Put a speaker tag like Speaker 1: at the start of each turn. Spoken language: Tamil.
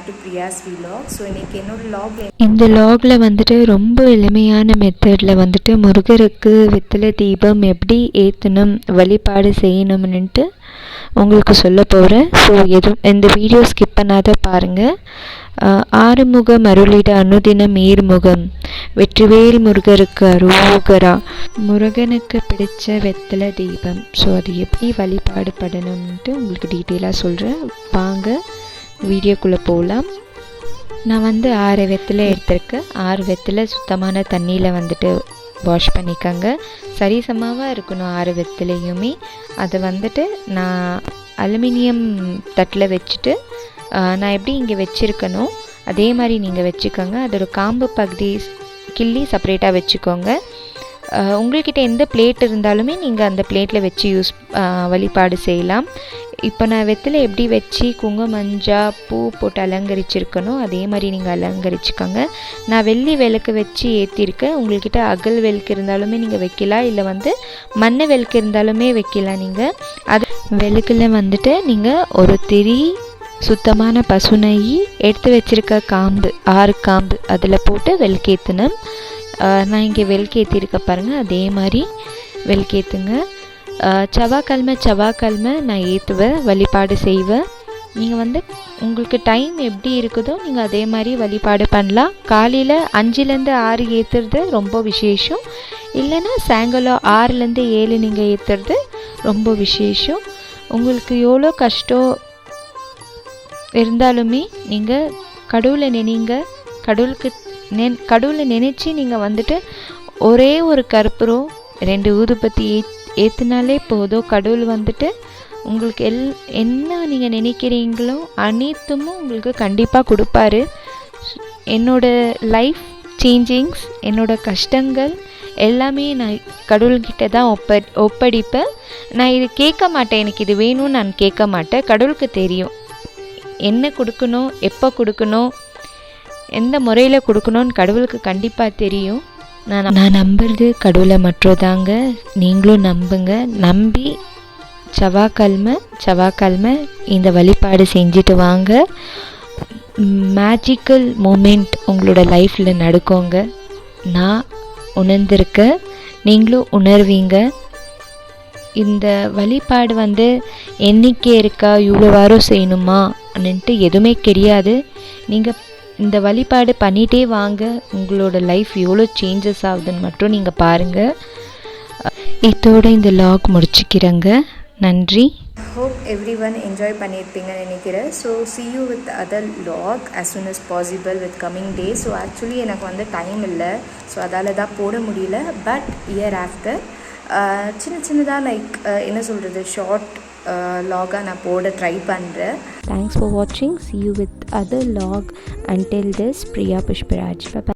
Speaker 1: Back to Priya's vlog. So இன்றைக்கி என்னோடய
Speaker 2: இந்த லாகில் வந்துட்டு ரொம்ப எளிமையான மெத்தடில் வந்துட்டு முருகருக்கு வெற்றிலை தீபம் எப்படி ஏற்றணும் வழிபாடு செய்யணும்னுட்டு உங்களுக்கு சொல்ல போகிறேன். ஸோ இந்த வீடியோ ஸ்கிப் பண்ணாத பாருங்கள். ஆறுமுகம் அருளிட அனுதினம் ஈர்முகம் வெற்றிவேல் முருகருக்கு அரோகரா. முருகனுக்கு பிடிச்ச வெற்றிலை தீபம். ஸோ அது எப்படி வழிபாடு பண்ணணும்ன்ட்டு உங்களுக்கு டீட்டெயிலாக சொல்கிறேன். வாங்க வீடியோக்குள்ளே போகலாம். நான் 6 வெற்றிலை எடுத்திருக்கேன். 6 வெற்றிலை சுத்தமான தண்ணியில் வந்துட்டு வாஷ் பண்ணிக்கோங்க. சரிசமமாக இருக்கணும் 6 வெற்றிலையுமே. அதை வந்துட்டு நான் அலுமினியம் தட்டில் வச்சுட்டு நான் எப்படி இங்கே வச்சுருக்கணும் அதே மாதிரி நீங்கள் வச்சுக்கோங்க. அதோட காம்பு பகுதி கிள்ளி செப்பரேட்டாக வச்சுக்கோங்க. உங்கள்கிட்ட எந்த பிளேட் இருந்தாலுமே நீங்கள் அந்த பிளேட்டில் வச்சு வழிபாடு செய்யலாம். இப்போ நான் வெற்றிலை எப்படி வச்சு குங்குமம் மஞ்சள் பூ போட்டு அலங்கரிச்சிருக்கணும் அதே மாதிரி நீங்கள் அலங்கரிச்சுக்கோங்க. நான் வெள்ளி விளக்கு வச்சு ஏற்றிருக்கேன். உங்கள்கிட்ட அகல் விளக்கு இருந்தாலுமே நீங்கள் வைக்கலாம், இல்லை மண் விளக்கு இருந்தாலுமே வைக்கலாம். நீங்கள் அது விளக்குல வந்துட்டு நீங்கள் ஒரு திரி சுத்தமான பசு நெய் எடுத்து வச்சுருக்க காம்பு 6 காம்பு அதில் போட்டு விளக்கேற்றணும். நான் இங்கே விளக்கேற்றிருக்க பாருங்கள், அதே மாதிரி விளக்கேற்றுங்க. செவ்வாய்க்கிழமை நான் ஏற்றுவேன், வழிபாடு செய்வேன். நீங்கள் உங்களுக்கு டைம் எப்படி இருக்குதோ நீங்கள் அதே மாதிரி வழிபாடு பண்ணலாம். காலையில் 5லேருந்து 6 ஏற்றுறது ரொம்ப விசேஷம். இல்லைன்னா சாயங்காலம் 6லேருந்து 7 நீங்கள் ஏற்றுறது ரொம்ப விசேஷம். உங்களுக்கு எவ்வளோ கஷ்டம் இருந்தாலுமே நீங்கள் கடவுளை நினைங்க. கடவுளை நினச்சி நீங்கள் ஒரே ஒரு கற்பூரம் 2 ஊதுபத்தி ஏற்றினாலே போதும். கடவுள் உங்களுக்கு என்ன நீங்கள் நினைக்கிறீங்களோ அனைத்தும் உங்களுக்கு கண்டிப்பாக கொடுப்பாரு. என்னோடய லைஃப் சேஞ்சிங்ஸ், என்னோடய கஷ்டங்கள் எல்லாமே நான் கடவுள்கிட்ட தான் ஒப்படைப்பேன். நான் இது கேட்க மாட்டேன், எனக்கு இது வேணும்னு நான் கேட்க மாட்டேன். கடவுளுக்கு தெரியும் என்ன கொடுக்கணும், எப்போ கொடுக்கணும், எந்த முறையில் கொடுக்கணும்னு கடவுளுக்கு கண்டிப்பாக தெரியும். நான் நம்புறது கடவுளை மட்டும்தாங்க. நீங்களும் நம்புங்க. நம்பி செவ்வாய்க்கிழமை இந்த வழிபாடு செஞ்சுட்டு வாங்க. மேஜிக்கல் மூமெண்ட் உங்களோட லைஃப்பில் நடக்குங்க. நான் உணர்ந்திருக்க, நீங்களும் உணர்வீங்க. இந்த வழிபாடு எண்ணிக்கை இருக்கா, இவ்வளோ வாரம் செய்யணுமா அப்படின்ட்டு எதுவுமே கிடையாது. நீங்கள் இந்த வழிபாடு பண்ணிகிட்டே வாங்க. உங்களோட லைஃப் எவ்வளோ சேஞ்சஸ் ஆகுதுன்னு மட்டும் நீங்கள் பாருங்கள். இதோட இந்த லாக் முடிச்சுக்கிறேங்க. நன்றி.
Speaker 1: ஹோப் எவ்ரிவன் என்ஜாய் பண்ணியிருப்பீங்கன்னு நினைக்கிறேன். So see you with other vlog as soon as possible with coming days. So actually எனக்கு டைம் இல்லை, ஸோ அதால் தான் போட முடியல. பட் இயர் ஆஃப்டர் சின்னதாக என்ன சொல்கிறது ஷார்ட் லாகாக நான் போட ட்ரை பண்ணுறேன்.
Speaker 2: Thanks for watching. See you with other log. Until this, Priya Pushparaj. Bye bye.